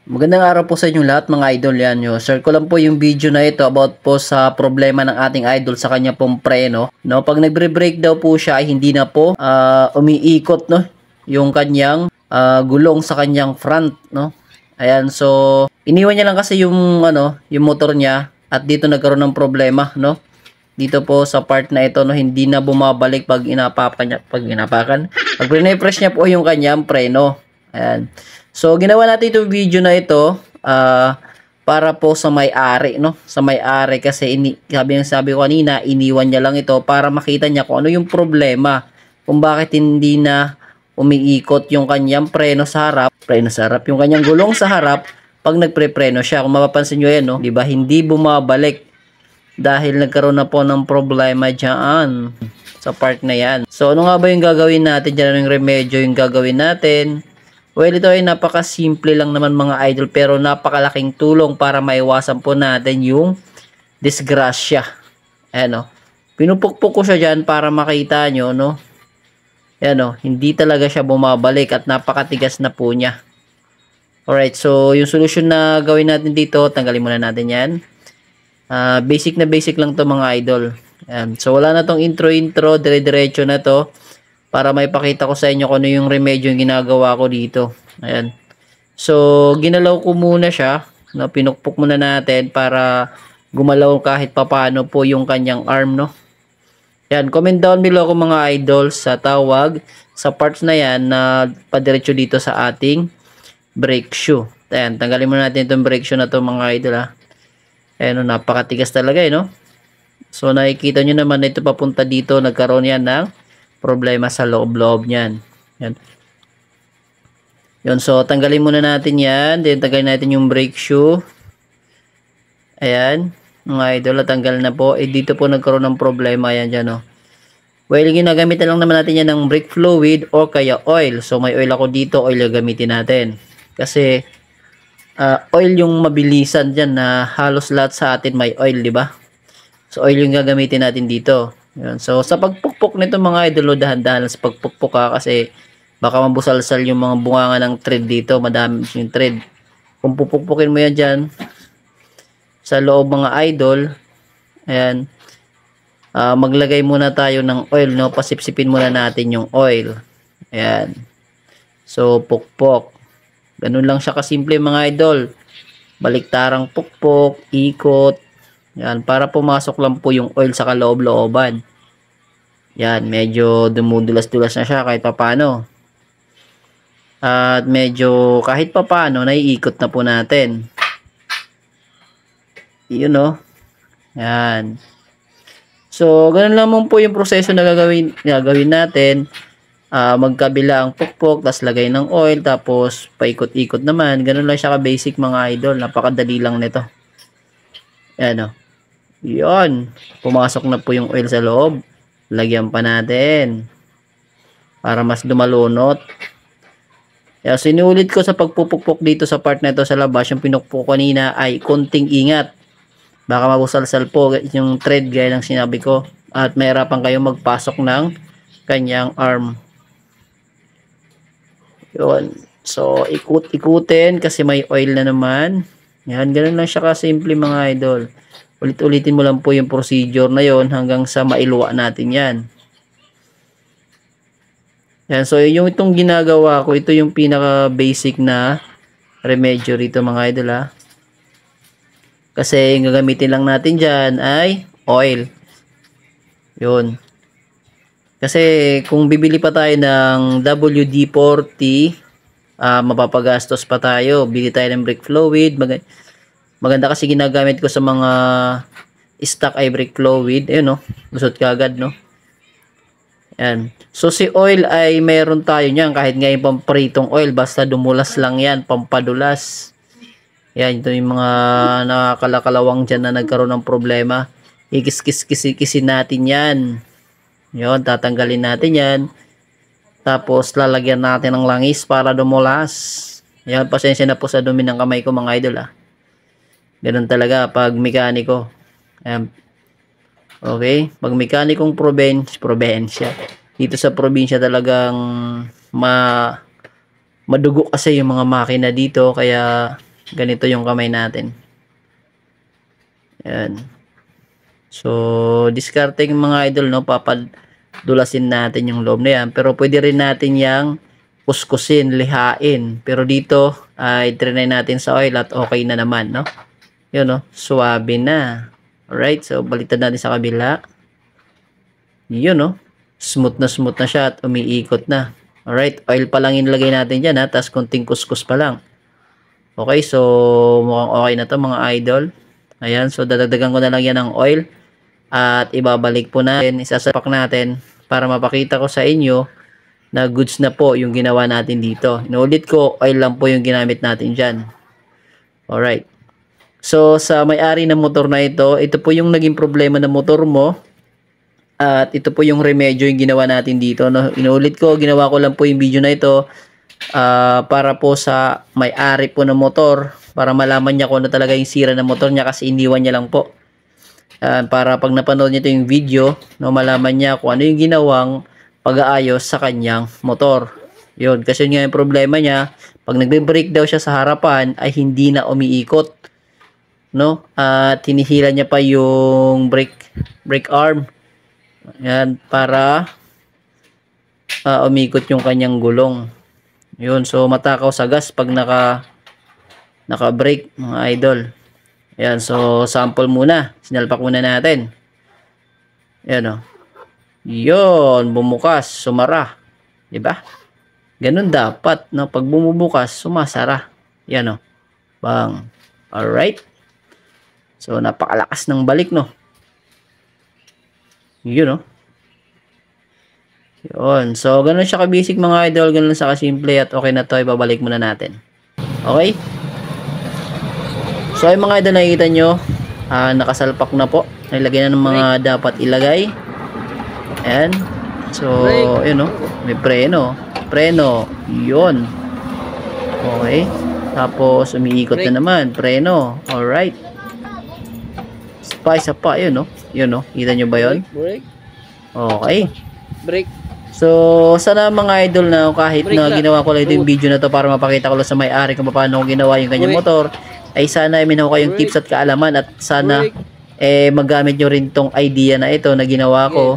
Magandang araw po sa inyong lahat mga idol yan nyo. Share ko lang po yung video na ito about po sa problema ng ating idol sa kanya pong preno. No, pag nagbre-break daw po siya ay hindi na po umiikot no yung kanyang gulong sa kanyang front no. Ayan, so iniwan niya lang kasi yung yung motor niya at dito nagkaroon ng problema no. Dito po sa part na ito no, hindi na bumabalik pag inapakan, pag press niya po yung kanyang preno. Ayan. So, ginawa natin itong video na ito para po sa may-ari, no? Sa may-ari kasi sabi ko kanina, iniwan niya lang ito para makita niya kung ano yung problema. Kung bakit hindi na umiikot yung kanyang preno sa harap, yung kanyang gulong sa harap pag nagprepreno siya. Kung mapapansin niyo yan, no? 'Di ba? Hindi bumabalik dahil nagkaroon na po ng problema diyan sa part na yan. So, ano nga ba yung gagawin natin diyan? Anong remedyo yung gagawin natin? Well, ito ay napaka-simple lang naman mga idol pero napakalaking tulong para maiwasan po natin yung disgrasya. Ayan o. Pinupukpok ko siya dyan para makita nyo, no? Ayan o. Hindi talaga siya bumabalik at napakatigas na po niya. Alright, so yung solution na gawin natin dito, tanggalin muna natin yan. Basic na basic lang to mga idol. Ayan. So wala na tong intro, dire-diretso na to. Para may pakita ko sa inyo kung ano yung remedyo yung ginagawa ko dito. Ayan. So, ginalaw ko muna siya. No? Pinukpok muna natin para gumalaw kahit papano po yung kanyang arm. No? Ayan. Comment down below ko mga idol sa tawag sa parts na yan na padiretso dito sa ating brake shoe. Ayan. Tanggalin muna natin itong brake shoe na to mga idol. Ayan. Napakatigas talaga no? So, nakikita nyo naman na ito papunta dito. Nagkaroon yan ng problema sa loob-loob niyan. Yan. Yun, so tanggalin muna natin yan. Then tanggalin natin yung brake shoe. Ayan. Mga idol, tanggal na po. Dito po nagkaroon ng problema. Ayan dyan, oh. Well, ginagamit na lang naman natin yan ng brake fluid or kaya oil. So, may oil ako dito. Oil yung gamitin natin. Kasi, oil yung mabilisan dyan na halos lahat sa atin may oil, di ba? So, oil yung gagamitin natin dito. Yan. So, sa pagpukpok nito mga idol, dahan-dahan sa pagpukpok kasi baka mabusalsal yung mga bunganga ng thread dito. Madami yung thread. Kung pupukpukin mo yan dyan sa loob mga idol, ayan, maglagay muna tayo ng oil, no? Pasipsipin muna natin yung oil. Ayan. So, pukpok. Ganun lang siya kasimple mga idol. Baliktarang pukpok, ikot. Yan, para pumasok lang po yung oil sa kaloob-looban. Yan, medyo dumudulas-dulas na siya kahit papano. At medyo kahit papano, naiikot na po natin. Yun o. Yan. So, ganun lamang po yung proseso na gagawin natin. Magkabila ang pukpok, tapos lagay ng oil, tapos paikot-ikot naman. Ganun lang siya ka-basic mga idol. Napakadali lang nito. Yan o. Yun. Pumasok na po yung oil sa loob. Lagyan pa natin. Para mas dumalunot. Kaya sinulit ko sa pagpupukpok dito sa part na ito sa labas. Yung pinukpok kanina ay konting ingat. Baka mabusalsal po yung thread gaya ng sinabi ko. At mahirapan kayo magpasok ng kanyang arm. Yun. So, ikut-ikutin kasi may oil na naman. Yan. Ganun lang siya kasimple mga idol. Ulit-ulitin mo lang po yung procedure na yon hanggang sa mailuwa natin yan. Yan. So, yung itong ginagawa ko, ito yung pinaka-basic na remedyo rito mga idol ha. Kasi yung gagamitin lang natin dyan ay oil. Yun. Kasi kung bibili pa tayo ng WD-40, mapapagastos pa tayo. Bili tayo ng brake fluid. Maganda kasi ginagamit ko sa mga stock ay brake fluid. Ayun no. Lusot ka agad no. Yan. So si oil ay meron tayo niyan kahit nga yung pampritong oil. Basta dumulas lang yan. Pampadulas. Yan. Ito yung mga nakakalakalawang dyan na nagkaroon ng problema. Ikis-kisin natin yan. Yun. Tatanggalin natin yan. Tapos lalagyan natin ng langis para dumulas. Yan. Pasensya na po sa dumi ng kamay ko mga idol ah. Ganun talaga pag mekaniko. Ayan. Okay? Pag mekanikong probinsya. Dito sa probinsya talagang madugo kasi yung mga makina dito. Kaya ganito yung kamay natin. Ayan. So, discarding mga idol, no, papadulasin natin yung loob na yan. Pero pwede rin natin yang kuskusin, lihain. Pero dito, ay trinay natin sa oil at okay na naman, no? Yun, no, suwabe na. Alright, so baliktad natin sa kabila. Yun, no, smooth na siya at umiikot na. Alright, oil pa lang inilagay natin dyan, ha, tapos konting kuskus pa lang. Okay, so mukhang okay na to mga idol. Ayan, so dadagdagan ko na lang yan ng oil. At ibabalik po natin, isasapak natin para mapakita ko sa inyo na goods na po yung ginawa natin dito. Inulit ko, oil lang po yung ginamit natin dyan. Alright. So, sa may-ari ng motor na ito po yung naging problema ng motor mo. At ito po yung remedyo yung ginawa natin dito. No? Inulit ko, ginawa ko lang po yung video na ito para po sa may-ari po ng motor. Para malaman niya kung ano talaga yung sira ng motor niya kasi iniwan niya lang po. Para pag napanood niyo yung video, no, malaman niya kung ano yung ginawang pag-aayos sa kanyang motor. Yun, kasi nga yung problema niya, pag nagbe-brake daw siya sa harapan ay hindi na umiikot, no? At hinihila niya pa yung brake arm. Yan, para umikot yung kanyang gulong. Yun, so matakaw sa gas pag naka-brake mga idol. Ayan, so sample muna. Sinalpak muna natin. Ayan, o. Yun, bumukas, sumara. Diba? Ganun dapat, no? Pag bumubukas, sumasara. Ayan, o. Bang. Alright. So, napakalakas ng balik, no? Yun, o. Yun. So, ganun siya ka-basic mga idol. Ganun sa kasimple at okay na to. Ibabalik muna natin. Okay? So, ay mga idol, nakikita nyo, nakasalpak na po. Nilagay na ng mga dapat ilagay. Ayan. So, yun, no? May preno. Preno. Yun. Okay. Tapos, umiikot na naman. Preno. Alright. Isa pa. Yun, no? Yun, no? Kita nyo ba yun? Okay. Break. So, sana mga idol na kahit na ginawa ko lang ito yung video na to para mapakita ko lang sa may-ari kung paano ko ginawa yung kanyang motor, ay sana minaw kayong tips at kaalaman at sana magamit nyo rin tong idea na ito na ginawa ko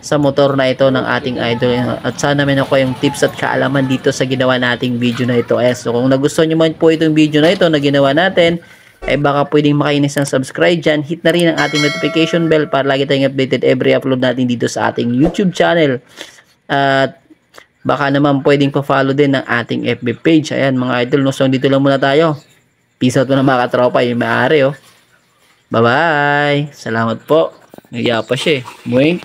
sa motor na ito ng ating idol. At sana minaw kayong tips at kaalaman dito sa ginawa nating video na ito. So kung nagustuhan nyo man po itong video na ito na ginawa natin, ay baka pwedeng makainis ng subscribe dyan. Hit na rin ang ating notification bell para lagi tayong updated every upload natin dito sa ating YouTube channel. At baka naman pwedeng pa-follow din ng ating FB page. Ayan mga idol, no? So dito lang muna tayo. Peace out muna mga katropa, yung maaari, oh. Bye-bye. Salamat po. Nagyapa siya, eh. Mwing.